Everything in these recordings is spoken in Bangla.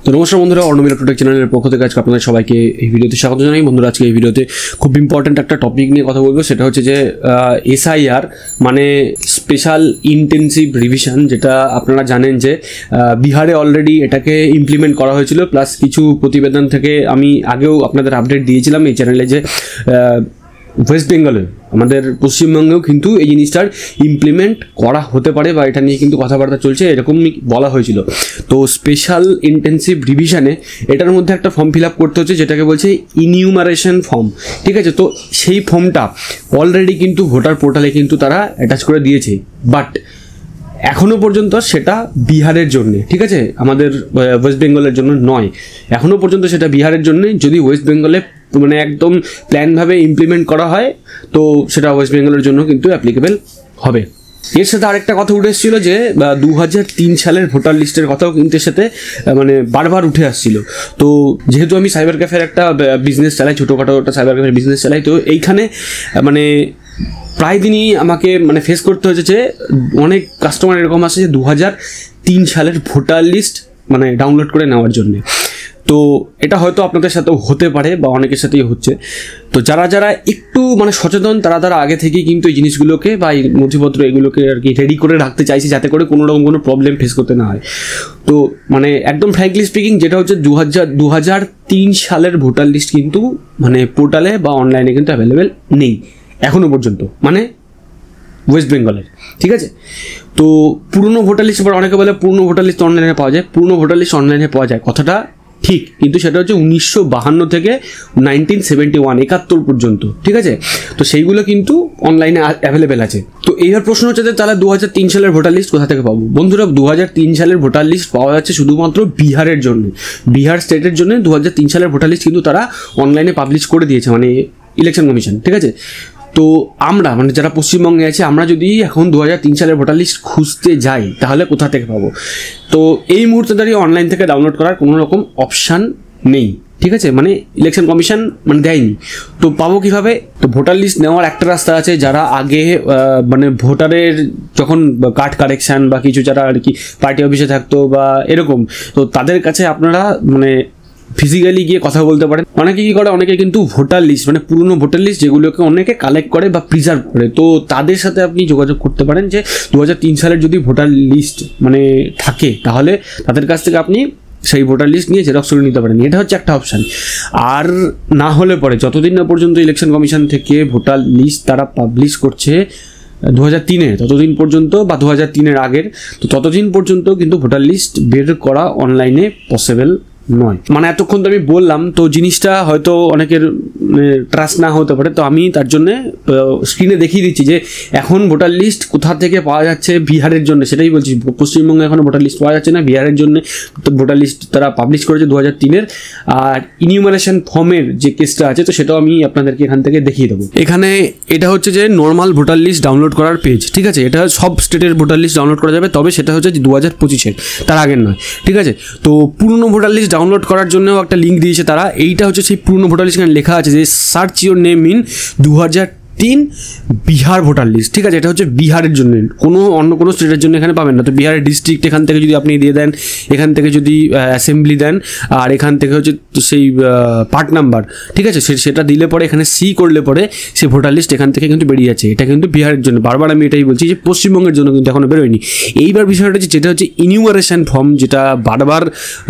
তো নমস্কার বন্ধুরা, অর্ণব ইলেকট্রনিক চ্যানেলের পক্ষ থেকে আজকে আপনাদের সবাইকে এই ভিডিওতে স্বাগত জানাই। বন্ধুরা, আজকে এই ভিডিওতে খুব ইম্পর্ট্যান্ট একটা টপিক নিয়ে কথা বলবো, সেটা হচ্ছে যে এসআইআর মানে স্পেশাল ইন্টেন্সিভ রিভিশন, যেটা আপনারা জানেন যে বিহারে অলরেডি এটাকে ইমপ্লিমেন্ট করা হয়েছিল। প্লাস কিছু প্রতিবেদন থেকে আমি আগেও আপনাদের আপডেট দিয়েছিলাম এই চ্যানেলে যে ওয়েস্ট বেঙ্গলে আমাদের পশ্চিমবঙ্গেও কিন্তু এই জিনিসটার ইমপ্লিমেন্ট করা হতে পারে বা এটা নিয়ে কিন্তু কথাবার্তা চলছে, এরকমই বলা হয়েছিল। তো স্পেশাল ইন্টেন্সিভ রিভিশনে এটার মধ্যে একটা ফর্ম ফিল আপ করতে হচ্ছে, যেটাকে বলছে ইনিউমারেশন ফর্ম। ঠিক আছে, তো সেই ফর্মটা অলরেডি কিন্তু ভোটার পোর্টালে কিন্তু তারা অ্যাটাচ করে দিয়েছে, বাট এখনও পর্যন্ত সেটা বিহারের জন্যে, ঠিক আছে, আমাদের ওয়েস্ট বেঙ্গলের জন্য নয়। এখনও পর্যন্ত সেটা বিহারের জন্যে। যদি ওয়েস্ট বেঙ্গলে মানে একদম প্ল্যানভাবে ইমপ্লিমেন্ট করা হয় তো সেটা ওয়েস্ট বেঙ্গলের জন্য কিন্তু অ্যাপ্লিকেবল হবে। এর সাথে আরেকটা কথা উঠে এসেছিল যে 2003 সালের ভোটার লিস্টের কথাও কিন্তু এর সাথে মানে বারবার উঠে আসছিল। তো যেহেতু আমি সাইবার ক্যাফের একটা বিজনেস চালাই, ছোটোখাটো একটা সাইবার ক্যাফের বিজনেস চালাই, তো এইখানে মানে প্রায় দিনই আমাকে মানে ফেস করতে হয়েছে যে অনেক কাস্টমার এরকম আসে যে 2003 সালের ভোটার লিস্ট মানে ডাউনলোড করে নেওয়ার জন্যে। তো এটা হয়তো আপনাদের সাথেও হতে পারে বা অনেকের সাথেই হচ্ছে। তো যারা যারা একটু মানে সচেতন, তারা আগে থেকেই কিন্তু এই জিনিসগুলোকে বা এই নথিপত্র এগুলোকে আর কি রেডি করে রাখতে চাইছে, যাতে করে কোনো রকম কোনো প্রবলেম ফেস করতে না হয়। তো মানে একদম ফ্র্যাঙ্কলি স্পিকিং, যেটা হচ্ছে 2003 সালের ভোটার লিস্ট কিন্তু মানে পোর্টালে বা অনলাইনে কিন্তু অ্যাভেলেবেল নেই এখনও পর্যন্ত, মানে ওয়েস্ট বেঙ্গলের। ঠিক আছে, তো পুরনো ভোটার লিস্ট, এবার অনেকে বলে পুরনো ভোটার লিস্ট অনলাইনে পাওয়া যায়। পুরনো ভোটার লিস্ট অনলাইনে পাওয়া যায়, কথাটা ঠিক, কিন্তু সেটা হচ্ছে 1952 থেকে 1971 71 পর্যন্ত। ঠিক আছে, তো সেইগুলো কিন্তু অনলাইনে অ্যাভেলেবেল আছে। তো এইবার প্রশ্ন হচ্ছে যে তাহলে 2003 সালের ভোটার লিস্ট কোথা থেকে পাবো? বন্ধুরা, 2003 সালের ভোটার লিস্ট পাওয়া যাচ্ছে শুধুমাত্র বিহারের জন্য, বিহার স্টেটের জন্য 2003 সালের ভোটার লিস্ট কিন্তু তারা অনলাইনে পাবলিশ করে দিয়েছে, মানে ইলেকশন কমিশন। ঠিক আছে, তো আমরা মানে যারা পশ্চিমবঙ্গে আছে, আমরা যদি এখন 2003 সালের ভোটার লিস্ট খুঁজতে যাই তাহলে কোথা থেকে পাবো? তো এই মুহূর্তে দাঁড়িয়ে অনলাইন থেকে ডাউনলোড করার কোনো রকম অপশান নেই। ঠিক আছে, মানে ইলেকশন কমিশন মানে দেয়নি। তো পাবো কীভাবে? তো ভোটার লিস্ট নেওয়ার একটা রাস্তা আছে, যারা আগে মানে ভোটারের যখন কার্ড কারেকশান বা কিছু যারা আর কি পার্টি অফিসে থাকতো বা এরকম, তো তাদের কাছে আপনারা মানে ফিজিক্যালি গিয়ে কথা বলতে পারেন। অনেকে কী করে, অনেকে কিন্তু ভোটার লিস্ট মানে পুরনো ভোটার লিস্ট যেগুলোকে অনেকে কালেক্ট করে বা প্রিজার্ভ করে, তো তাদের সাথে আপনি যোগাযোগ করতে পারেন যে 2003 সালের যদি ভোটার লিস্ট মানে থাকে তাহলে তাদের কাছ থেকে আপনি সেই ভোটার লিস্ট নিয়ে জেরক্স করে নিতে পারেন। এটা হচ্ছে একটা অপশান। আর না হলে পরে যতদিন না পর্যন্ত ইলেকশন কমিশন থেকে ভোটার লিস্ট তারা পাবলিশ করছে 2003-এ, ততদিন পর্যন্ত বা 2003-এর আগের, তো ততদিন পর্যন্ত কিন্তু ভোটার লিস্ট বের করা অনলাইনে পসিবল নয়। মানে এতক্ষণ তো আমি বললাম, তো জিনিসটা হয়তো অনেকের ট্রাস্ট না হতে পারে, তো আমি তার জন্যে স্ক্রিনে দেখিয়ে দিচ্ছি যে এখন ভোটার লিস্ট কোথা থেকে পাওয়া যাচ্ছে বিহারের জন্য। সেটাই বলছি, পশ্চিমবঙ্গে এখনও ভোটার লিস্ট পাওয়া যাচ্ছে না, বিহারের জন্য ভোটার লিস্ট তারা পাবলিশ করেছে 2003-এর। আর ইনিউমারেশন ফর্মের যে কেসটা আছে, তো সেটাও আমি আপনাদেরকে এখান থেকে দেখিয়ে দেবো। এখানে এটা হচ্ছে যে নর্মাল ভোটার লিস্ট ডাউনলোড করার পেজ। ঠিক আছে, এটা সব স্টেটের ভোটার লিস্ট ডাউনলোড করা যাবে, তবে সেটা হচ্ছে 2025-এর, তার আগের নয়। ঠিক আছে, তো পুরনো ভোটার লিস্ট ডাউনলোড করার জন্যও একটা লিঙ্ক দিয়েছে তারা। এইটা হচ্ছে সেই পুরনো ভোটার লিস্ট, এখানে লেখা আছে যে search your name in 2003 Bihar voter list. ঠিক আছে, এটা হচ্ছে বিহারের জন্য, অন্য কোনো স্টেটের জন্য এখানে পাবেন না। তো বিহারের ডিস্ট্রিক্ট এখান থেকে যদি আপনি দিয়ে দেন, এখান থেকে যদি অ্যাসেম্বলি দেন, আর এখান থেকে হচ্ছে সেই পার্ট নাম্বার, ঠিক আছে, সেটা দিলে পরে এখানে সি করলে পরে সেই ভোটার লিস্ট এখান থেকে কিন্তু বেরিয়ে যাচ্ছে। এটা কিন্তু বিহারের জন্য, বারবার আমি এটাই বলছি যে পশ্চিমবঙ্গের জন্য কিন্তু এখনও বেরোয়নি। এইবার বিষয়টা যেটা হচ্ছে ইনিউমারেশন ফর্ম, যেটা বারবার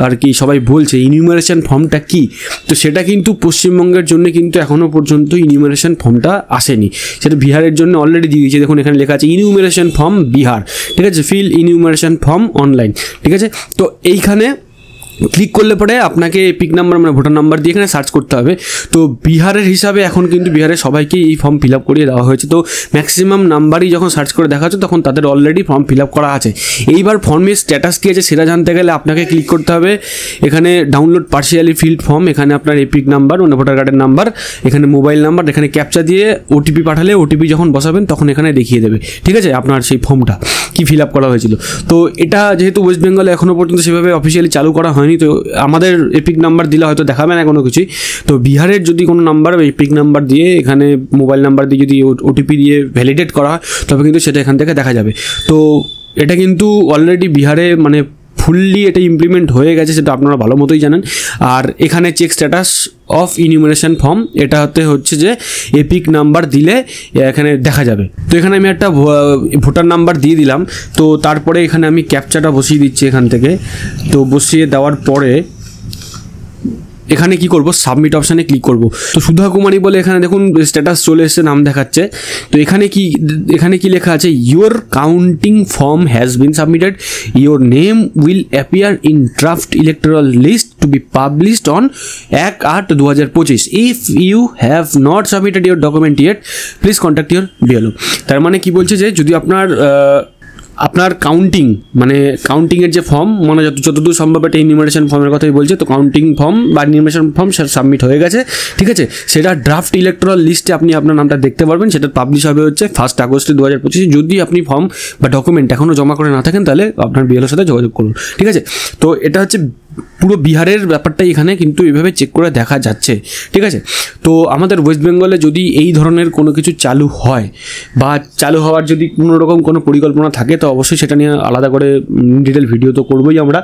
আর কি সবাই বলছে ইনিউমারেশন ফর্মটা কি, তো সেটা কিন্তু পশ্চিমবঙ্গের জন্য কিন্তু এখনও পর্যন্ত ইনিউমারেশন ফর্মটা আসেনি। সেটা বিহারের জন্য অলরেডি দিয়ে দিয়েছে। দেখুন এখানে লেখা আছে ইনিউমারেশন ফর্ম বিহার। ঠিক আছে, ফিল ইনিউমারেশন ফর্ম অনলাইন। ঠিক আছে, তো এইখানে ক্লিক করলে পরে আপনাকে এপিক নাম্বার মানে ভোটার নাম্বার দিয়ে এখানে সার্চ করতে হবে। তো বিহারের হিসাবে এখন কিন্তু বিহারের সবাইকে এই ফর্ম ফিল আপ করিয়ে দেওয়া হয়েছে। তো ম্যাক্সিমাম নাম্বারই যখন সার্চ করে দেখা যাচ্ছে তখন তাদের অলরেডি ফর্ম ফিল আপ করা আছে। এইবার ফর্মের স্ট্যাটাস কী আছে সেটা জানতে গেলে আপনাকে ক্লিক করতে হবে এখানে ডাউনলোড পার্শিয়ালি ফিল্ড ফর্ম। এখানে আপনার এপিক নাম্বার মানে ভোটার কার্ডের নাম্বার, এখানে মোবাইল নাম্বার, এখানে ক্যাপচা দিয়ে ওটিপি পাঠালে ওটিপি যখন বসাবেন তখন এখানে দেখিয়ে দেবে। ঠিক আছে, আপনার সেই ফর্মটা কি ফিল আপ করা হয়েছিল। তো এটা যেহেতু ওয়েস্ট বেঙ্গলে এখনও পর্যন্ত সেভাবে অফিসিয়ালি চালু করা হয়নি, তো আমাদের এপিক নাম্বার দিলে হয়তো দেখাবে না কোনো কিছুই। তো বিহারের যদি কোনো নাম্বার এপিক নাম্বার দিয়ে এখানে মোবাইল নাম্বার দিয়ে যদি ওটিপি দিয়ে ভ্যালিডেট করা হয় তবে কিন্তু সেটা এখান থেকে দেখা যাবে। তো এটা কিন্তু অলরেডি বিহারে মানে ফুললি এটা ইমপ্লিমেন্ট হয়ে গেছে সেটা আপনারা ভালো মতোই জানেন। আর এখানে check status of enumeration form, এটা হচ্ছে যে এপিক নাম্বার দিলে এখানে দেখা যাবে। তো এখানে আমি একটা ভোটার নাম্বার দিয়ে দিলাম। তো তারপরে এখানে আমি ক্যাপচাটা বসিয়ে দিচ্ছি এখান থেকে। তো বসিয়ে দেওয়ার পরে এখানে কি করব, সাবমিট অপশানে ক্লিক করব। তো সুধা কুমারী বলে এখানে দেখুন স্ট্যাটাস চলে এসেছে, নাম দেখাচ্ছে। তো এখানে কি লেখা আছে, your counting form has been submitted, your name will appear in draft electoral list to be published on 1/8/2025। If you have not submitted your document yet please contact your BLO. তার মানে কি বলছে যে যদি আপনার কাউন্টিংয়ের যে ফর্ম, মানে যতদূর সম্ভব একটা ইনিউমারেশন ফর্মের কথাই বলছে, তো কাউন্টিং ফর্ম বা ইনিউমারেশন ফর্ম সেটা সাবমিট হয়ে গেছে, ঠিক আছে, সেটা ড্রাফট ইলেকট্রাল লিস্টে আপনি আপনার নামটা দেখতে পারবেন। সেটা পাবলিশ হবে হচ্ছে 1 আগস্ট 2025। যদি আপনি ফর্ম বা ডকুমেন্ট এখনও জমা করে না থাকেন তাহলে আপনার বিএলওর সাথে যোগাযোগ করুন, ঠিক আছে। তো এটা হচ্ছে পুরো বিহারের ব্যাপারটাই এখানে কিন্তু এইভাবে চেক করে দেখা যাচ্ছে, ঠিক আছে। তো আমাদের ওয়েস্ট বেঙ্গলে যদি এই ধরনের কোনো কিছু চালু হয় বা চালু হওয়ার যদি কোনো রকম কোনো পরিকল্পনা থাকে তো অবশ্যই সেটা নিয়ে আলাদা করে ডিটেল ভিডিও তো করবোই আমরা।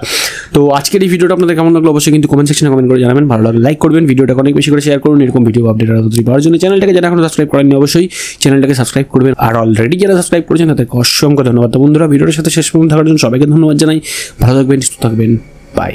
তো আজকের এই ভিডিওটা আপনাদের কেমন লাগলো অবশ্যই কিন্তু কমেন্ট সেকশনে কমেন্ট করে জানাবেন। ভালো লাগলে লাইক করবেন, ভিডিওটাকে অনেক বেশি করে শেয়ার করুন। এরকম ভিডিও আপডেট পাওয়ার জন্য চ্যানেলটাকে যারা এখনো সাবস্ক্রাইব করেননি অবশ্যই চ্যানেলটাকে সাবস্ক্রাইব করবেন। আর অলরেডি যারা সাবস্ক্রাইব করেছেন তাদেরকে অসংখ্য ধন্যবাদ। তো বন্ধুরা, ভিডিওটার সাথে শেষ পর্যন্ত থাকার জন্য সবাইকে ধন্যবাদ জানাই। ভালো থাকবেন, সুস্থ থাকবেন, বাই।